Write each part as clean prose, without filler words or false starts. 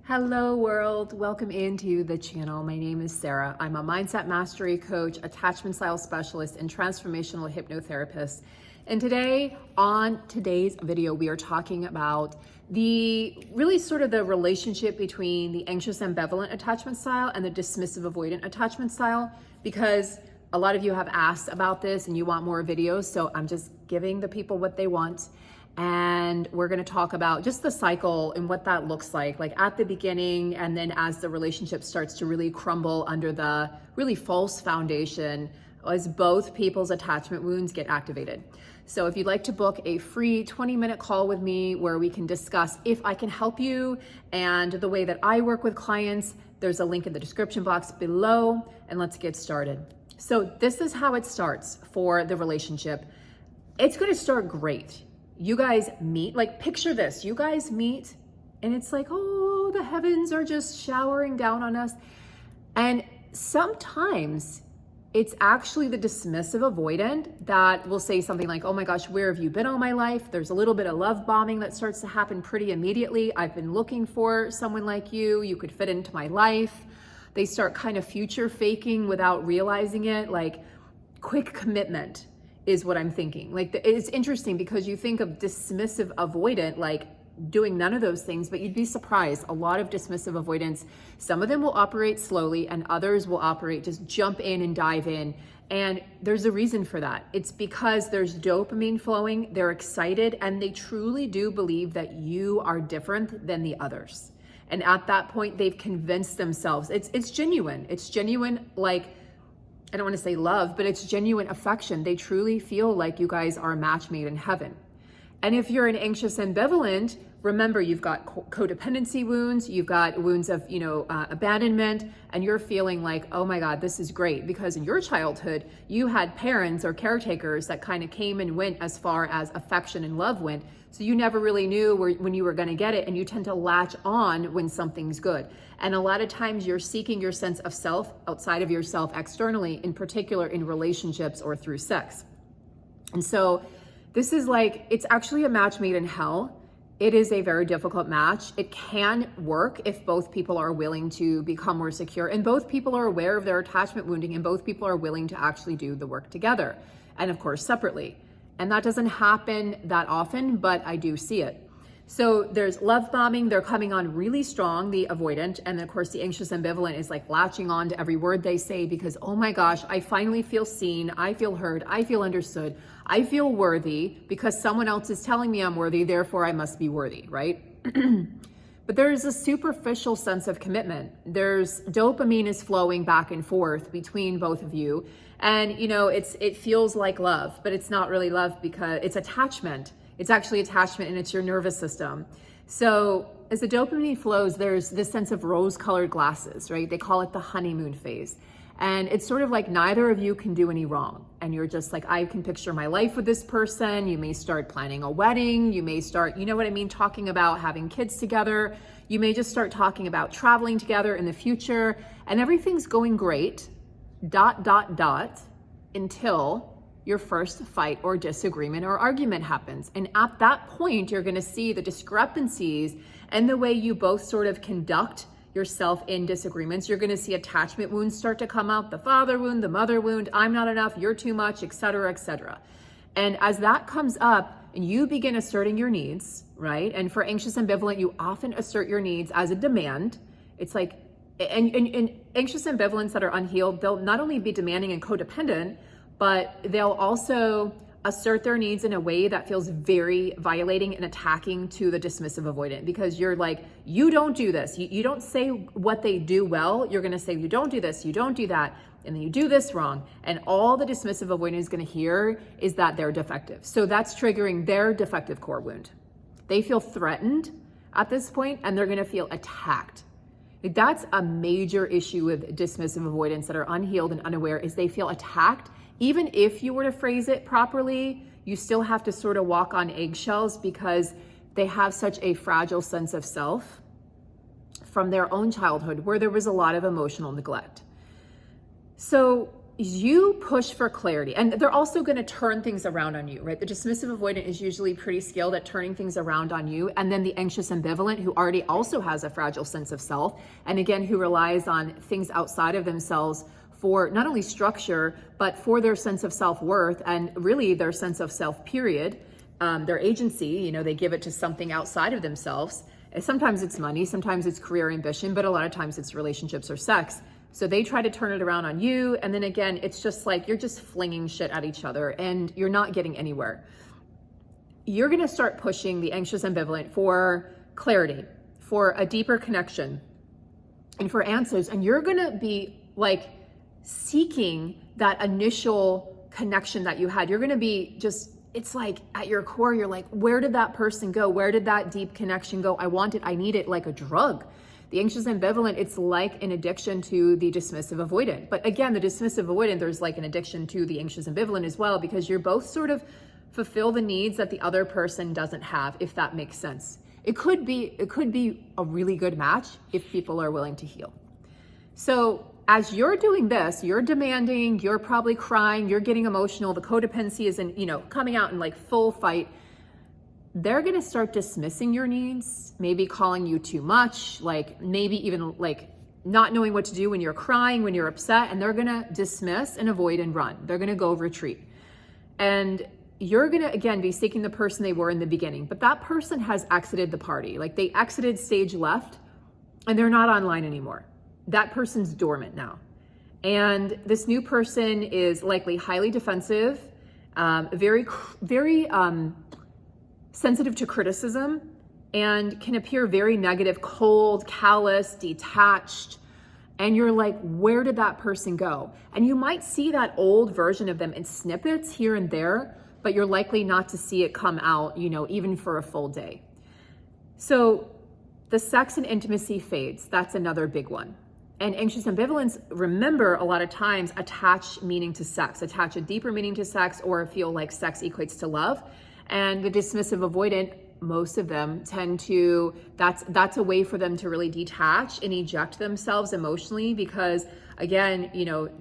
Hello world, welcome into the channel. My name is Sarah. I'm a mindset mastery coach, attachment style specialist, and transformational hypnotherapist. And today, on today's video, we are talking about the relationship between the anxious-ambivalent attachment style and the dismissive-avoidant attachment style, because a lot of you have asked about this and you want more videos. So I'm just giving the people what they want. And we're going to talk about just the cycle and what that looks like at the beginning, and then as the relationship starts to really crumble under the really false foundation as both people's attachment wounds get activated. So if you'd like to book a free 20-minute call with me where we can discuss if I can help you and the way that I work with clients, there's a link in the description box below, and let's get started. So this is how it starts for the relationship. It's going to start great. You guys meet, picture this, you guys meet and it's like, oh, the heavens are just showering down on us. And sometimes it's actually the dismissive avoidant that will say something like, oh my gosh, where have you been all my life? There's a little bit of love bombing that starts to happen pretty immediately. I've been looking for someone like you. You could fit into my life. They start kind of future faking without realizing it, like quick commitment is what I'm thinking. It's interesting because you think of dismissive avoidant, like doing none of those things, but you'd be surprised. A lot of dismissive avoidance, some of them will operate slowly and others will operate, just jump in and dive in. And there's a reason for that. It's because there's dopamine flowing, they're excited, and they truly do believe that you are different than the others. And at that point, they've convinced themselves. It's genuine. It's genuine, I don't want to say love, but it's genuine affection. They truly feel like you guys are a match made in heaven. And if you're an anxious-ambivalent, remember you've got codependency wounds, you've got wounds of, abandonment, and you're feeling like, oh my God, this is great. Because in your childhood, you had parents or caretakers that kind of came and went as far as affection and love went. So you never really knew when you were going to get it, and you tend to latch on when something's good. And a lot of times you're seeking your sense of self outside of yourself externally, in particular in relationships or through sex. And so this is it's actually a match made in hell. It is a very difficult match. It can work if both people are willing to become more secure and both people are aware of their attachment wounding and both people are willing to actually do the work together. And of course, separately. And that doesn't happen that often, but I do see it. So there's love bombing. They're coming on really strong, the avoidant. And then of course the anxious ambivalent is latching on to every word they say because, oh my gosh, I finally feel seen. I feel heard. I feel understood. I feel worthy because someone else is telling me I'm worthy. Therefore I must be worthy, right? But there's a superficial sense of commitment. There's dopamine is flowing back and forth between both of you. And it feels like love, but it's not really love because it's attachment. It's actually attachment and it's your nervous system. So as the dopamine flows, there's this sense of rose-colored glasses, right? They call it the honeymoon phase. And it's sort of like neither of you can do any wrong. And you're just like, I can picture my life with this person. You may start planning a wedding. You may start, talking about having kids together. You may just start talking about traveling together in the future. And everything's going great, ... until your first fight or disagreement or argument happens. And at that point, you're going to see the discrepancies and the way you both sort of conduct yourself in disagreements. You're going to see attachment wounds start to come out, the father wound, the mother wound, I'm not enough, you're too much, etc., etc. And as that comes up and you begin asserting your needs, right? And for anxious ambivalent, you often assert your needs as a demand. It's like, and anxious ambivalents that are unhealed, they'll not only be demanding and codependent, but they'll also assert their needs in a way that feels very violating and attacking to the dismissive avoidant, because you're like, you don't do this. You don't say what they do well. You're going to say, you don't do this, you don't do that, and then you do this wrong. And all the dismissive avoidant is going to hear is that they're defective. So that's triggering their defective core wound. They feel threatened at this point, and they're going to feel attacked. That's a major issue with dismissive avoidants that are unhealed and unaware, is they feel attacked. Even if you were to phrase it properly, you still have to sort of walk on eggshells because they have such a fragile sense of self from their own childhood where there was a lot of emotional neglect. So you push for clarity, and they're also going to turn things around on you, right? The dismissive avoidant is usually pretty skilled at turning things around on you. And then the anxious ambivalent, who already also has a fragile sense of self, and again, who relies on things outside of themselves for not only structure, but for their sense of self-worth and really their sense of self, period. Their agency, they give it to something outside of themselves. Sometimes it's money, sometimes it's career ambition, but a lot of times it's relationships or sex. So they try to turn it around on you. And then again, it's just like you're just flinging shit at each other and you're not getting anywhere. You're going to start pushing the anxious ambivalent for clarity, for a deeper connection, and for answers. And you're going to be like seeking that initial connection that you had. You're going to be just, it's like at your core, you're like, where did that person go? Where did that deep connection go? I want it. I need it like a drug. The anxious ambivalent, it's like an addiction to the dismissive avoidant. But again, the dismissive avoidant, there's like an addiction to the anxious ambivalent as well, because you're both sort of fulfill the needs that the other person doesn't have, if that makes sense. It could be a really good match if people are willing to heal. So as you're doing this, you're demanding, you're probably crying, you're getting emotional, the codependency is coming out in like full fight. They're going to start dismissing your needs, maybe calling you too much, like maybe even like not knowing what to do when you're crying, when you're upset, and they're going to dismiss and avoid and run. They're going to go retreat. And you're going to, again, be seeking the person they were in the beginning, but that person has exited the party. Like they exited stage left and they're not online anymore. That person's dormant now. And this new person is likely highly defensive, very sensitive to criticism, and can appear very negative, cold, callous, detached. And you're like, where did that person go? And you might see that old version of them in snippets here and there, but you're likely not to see it come out, even for a full day. So the sex and intimacy fades. That's another big one. And anxious ambivalence, remember, a lot of times attach meaning to sex, attach a deeper meaning to sex, or feel like sex equates to love. And the dismissive avoidant, most of them tend to, that's a way for them to really detach and eject themselves emotionally, because again,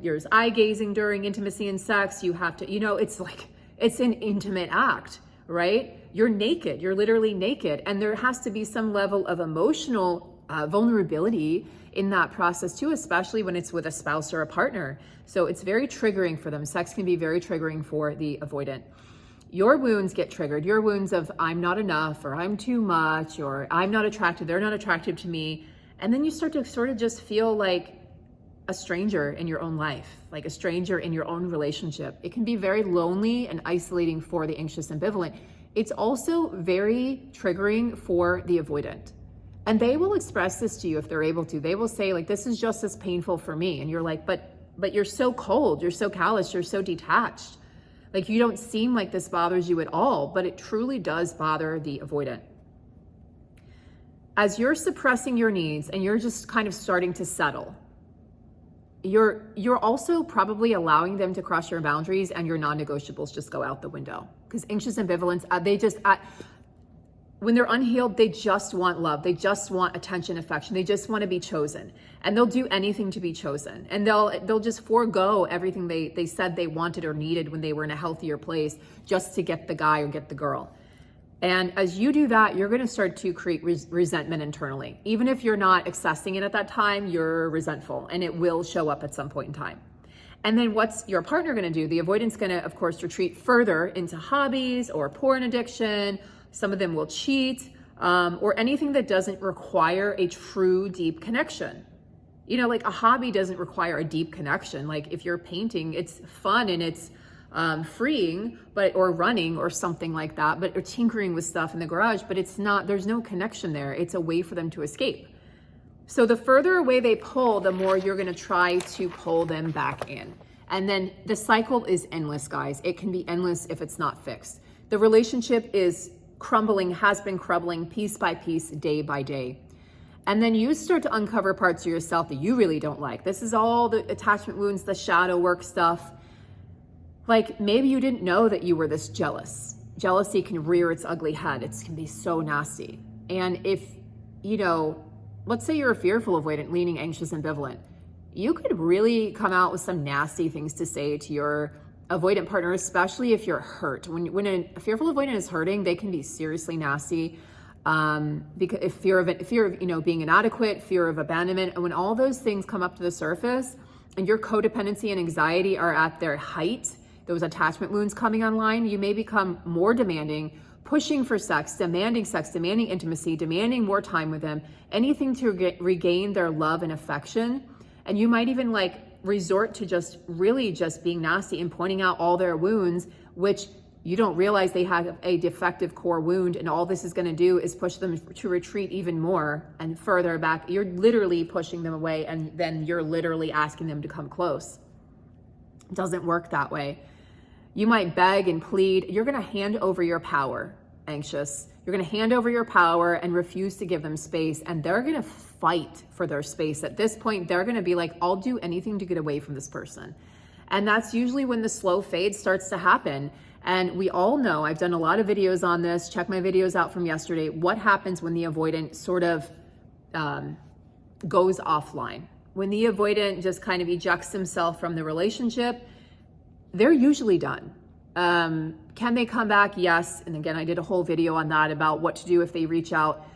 there's eye gazing during intimacy and sex. You have to, it's like, it's an intimate act, right? You're naked, you're literally naked. And there has to be some level of emotional vulnerability in that process too, especially when it's with a spouse or a partner. So it's very triggering for them. Sex can be very triggering for the avoidant. Your wounds get triggered. Your wounds of I'm not enough, or I'm too much, or I'm not attractive, they're not attractive to me. And then you start to sort of just feel like a stranger in your own life, like a stranger in your own relationship. It can be very lonely and isolating for the anxious ambivalent. It's also very triggering for the avoidant. And they will express this to you if they're able to. They will say like, this is just as painful for me. And you're like, but you're so cold, you're so callous, you're so detached. Like you don't seem like this bothers you at all, but it truly does bother the avoidant. As you're suppressing your needs and you're just kind of starting to settle, you're also probably allowing them to cross your boundaries, and your non-negotiables just go out the window. Because anxious ambivalence, when they're unhealed, they just want love. They just want attention, affection. They just want to be chosen. And they'll do anything to be chosen. And they'll just forego everything they said they wanted or needed when they were in a healthier place just to get the guy or get the girl. And as you do that, you're going to start to create resentment internally. Even if you're not accessing it at that time, you're resentful, and it will show up at some point in time. And then what's your partner going to do? The avoidant's going to, of course, retreat further into hobbies or porn addiction. Some of them will cheat, or anything that doesn't require a true deep connection. Like a hobby doesn't require a deep connection. Like if you're painting, it's fun and it's freeing, or running or something like that, or tinkering with stuff in the garage, but there's no connection there. It's a way for them to escape. So the further away they pull, the more you're going to try to pull them back in. And then the cycle is endless, guys. It can be endless if it's not fixed. The relationship is crumbling, has been crumbling piece by piece, day by day. And then you start to uncover parts of yourself that you really don't like. This is all the attachment wounds, the shadow work stuff. Like maybe you didn't know that you were this jealous. Jealousy can rear its ugly head. It can be so nasty. And if, let's say you're a fearful avoidant, leaning anxious ambivalent, you could really come out with some nasty things to say to your avoidant partner, especially if you're hurt. When a fearful avoidant is hurting, they can be seriously nasty. Because if fear of being inadequate, fear of abandonment, and when all those things come up to the surface and your codependency and anxiety are at their height, those attachment wounds coming online, you may become more demanding, pushing for sex, demanding intimacy, demanding more time with them, anything to regain their love and affection. And you might even resort to just being nasty and pointing out all their wounds, which you don't realize they have a defective core wound, and all this is going to do is push them to retreat even more and further back. You're literally pushing them away, and then you're literally asking them to come close. It doesn't work that way. You might beg and plead. You're going to hand over your power, anxious. You're going to hand over your power and refuse to give them space, and they're going to fight for their space. At this point, they're going to be like, I'll do anything to get away from this person. And that's usually when the slow fade starts to happen. And we all know, I've done a lot of videos on this, check my videos out from yesterday, what happens when the avoidant sort of goes offline. When the avoidant just kind of ejects himself from the relationship, they're usually done. Can they come back? Yes. And again, I did a whole video on that about what to do if they reach out.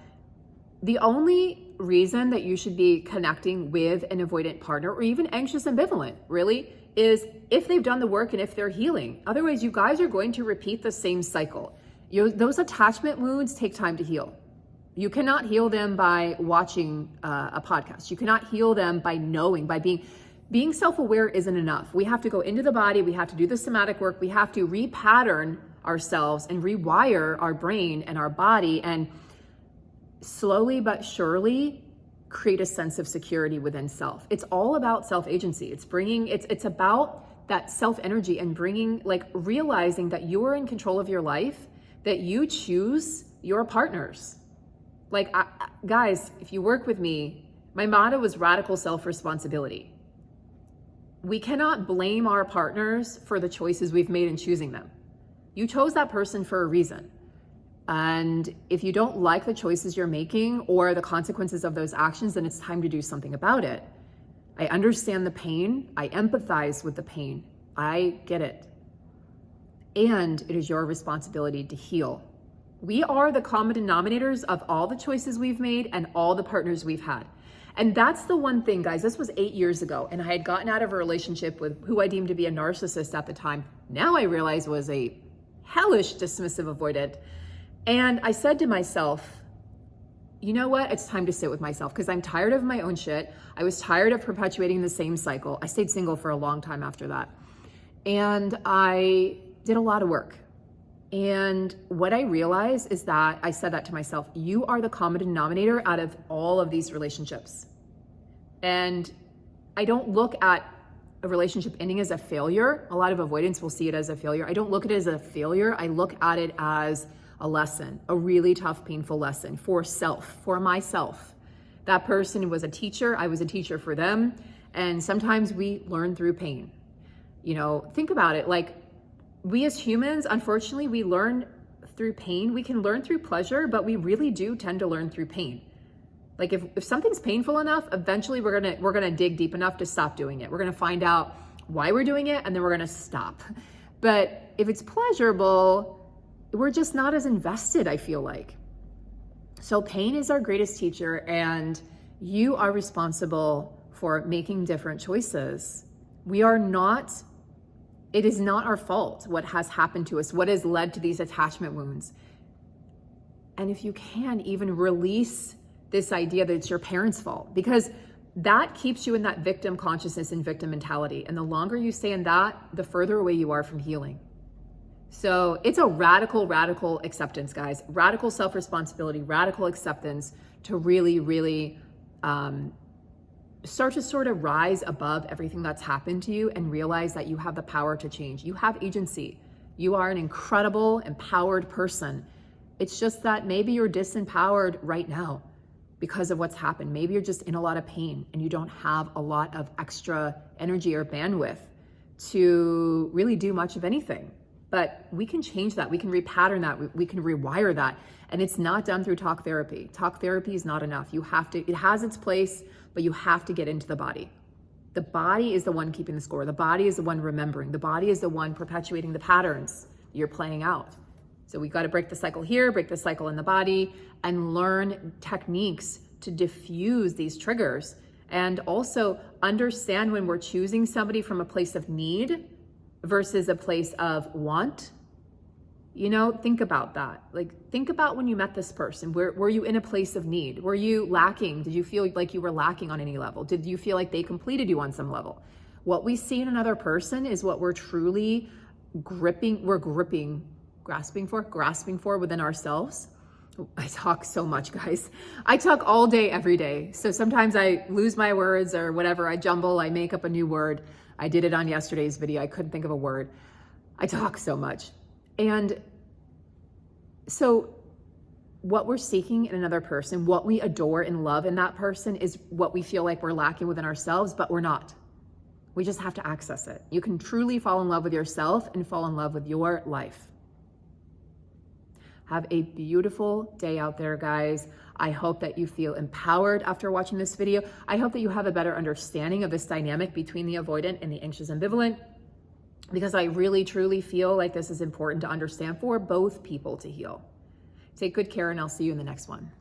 The only reason that you should be connecting with an avoidant partner, or even anxious-ambivalent, really, is if they've done the work and if they're healing. Otherwise, you guys are going to repeat the same cycle. Those attachment wounds take time to heal. You cannot heal them by watching a podcast. You cannot heal them by knowing, by being self-aware isn't enough. We have to go into the body. We have to do the somatic work. We have to repattern ourselves and rewire our brain and our body, and slowly but surely create a sense of security within self. It's all about self-agency. It's about that self-energy and realizing that you are in control of your life, that you choose your partners. Guys, if you work with me, my motto is radical self-responsibility. We cannot blame our partners for the choices we've made in choosing them. You chose that person for a reason. And if you don't like the choices you're making or the consequences of those actions, then it's time to do something about it. I understand the pain. I empathize with the pain. I get it. And it is your responsibility to heal. We are the common denominators of all the choices we've made and all the partners we've had. And that's the one thing, guys. This was 8 years ago, and I had gotten out of a relationship with who I deemed to be a narcissist at the time. Now I realize was a hellish dismissive avoidant. And I said to myself, you know what? It's time to sit with myself, because I'm tired of my own shit. I was tired of perpetuating the same cycle. I stayed single for a long time after that. And I did a lot of work. And what I realized is that I said that to myself, you are the common denominator out of all of these relationships. And I don't look at a relationship ending as a failure. A lot of avoidants will see it as a failure. I don't look at it as a failure. I look at it as a lesson, a really tough, painful lesson for myself. That person was a teacher. I was a teacher for them. And sometimes we learn through pain. Think about it. We as humans, unfortunately, we learn through pain. We can learn through pleasure, but we really do tend to learn through pain. If something's painful enough, eventually we're gonna dig deep enough to stop doing it. We're gonna find out why we're doing it, and then we're gonna stop. But if it's pleasurable, we're just not as invested, I feel like. So pain is our greatest teacher, and you are responsible for making different choices. It is not our fault what has happened to us, what has led to these attachment wounds. And if you can, even release this idea that it's your parents' fault, because that keeps you in that victim consciousness and victim mentality. And the longer you stay in that, the further away you are from healing. So it's a radical acceptance, guys. Radical self-responsibility, radical acceptance to really, really start to sort of rise above everything that's happened to you and realize that you have the power to change. You have agency. You are an incredible, empowered person. It's just that maybe you're disempowered right now because of what's happened. Maybe you're just in a lot of pain and you don't have a lot of extra energy or bandwidth to really do much of anything. But we can change that. We can repattern that. We can rewire that. And it's not done through talk therapy. Talk therapy is not enough. It has its place, but you have to get into the body. The body is the one keeping the score. The body is the one remembering. The body is the one perpetuating the patterns you're playing out. So we got to break the cycle here, break the cycle in the body, and learn techniques to diffuse these triggers. And also understand when we're choosing somebody from a place of need versus a place of want. You know, think about that. Like, think about when you met this person. Were you in a place of need? Were you lacking? Did you feel like you were lacking on any level? Did you feel like they completed you on some level? What we see in another person is what we're truly grasping for within ourselves. I talk so much, guys. I talk all day, every day. So sometimes I lose my words or whatever. I jumble, I make up a new word. I did it on yesterday's video. I couldn't think of a word. I talk so much. And so what we're seeking in another person, what we adore and love in that person is what we feel like we're lacking within ourselves, but we're not. We just have to access it. You can truly fall in love with yourself and fall in love with your life. Have a beautiful day out there, guys. I hope that you feel empowered after watching this video. I hope that you have a better understanding of this dynamic between the avoidant and the anxious ambivalent, because I really, truly feel like this is important to understand for both people to heal. Take good care, and I'll see you in the next one.